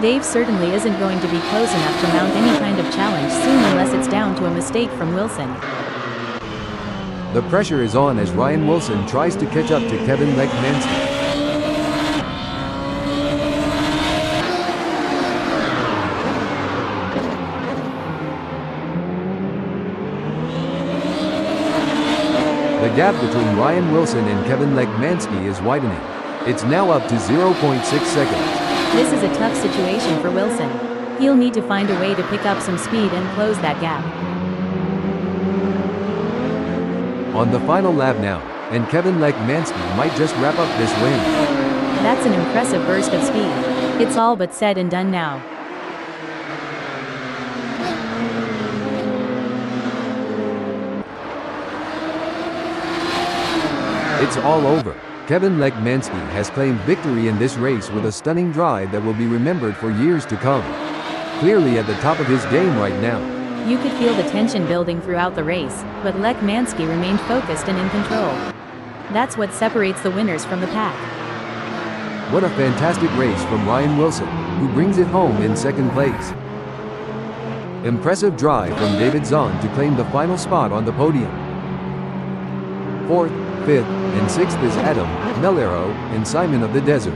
Dave certainly isn't going to be close enough to mount any kind of challenge soon unless it's down to a mistake from Wilson. The pressure is on as Ryan Wilson tries to catch up to Kevin Lekmansky. The gap between Ryan Wilson and Kevin Lekmansky is widening. It's now up to 0.6 seconds. This is a tough situation for Wilson. He'll need to find a way to pick up some speed and close that gap. On the final lap now, and Kevin Lekmansky might just wrap up this win. That's an impressive burst of speed. It's all but said and done now. It's all over. Kevin Lekmansky has claimed victory in this race with a stunning drive that will be remembered for years to come. Clearly at the top of his game right now. You could feel the tension building throughout the race, but Lekmansky remained focused and in control. That's what separates the winners from the pack. What a fantastic race from Ryan Wilson, who brings it home in second place. Impressive drive from David Zahn to claim the final spot on the podium. Fourth, fifth, and sixth is Adam, Melero, and Simon of the Desert.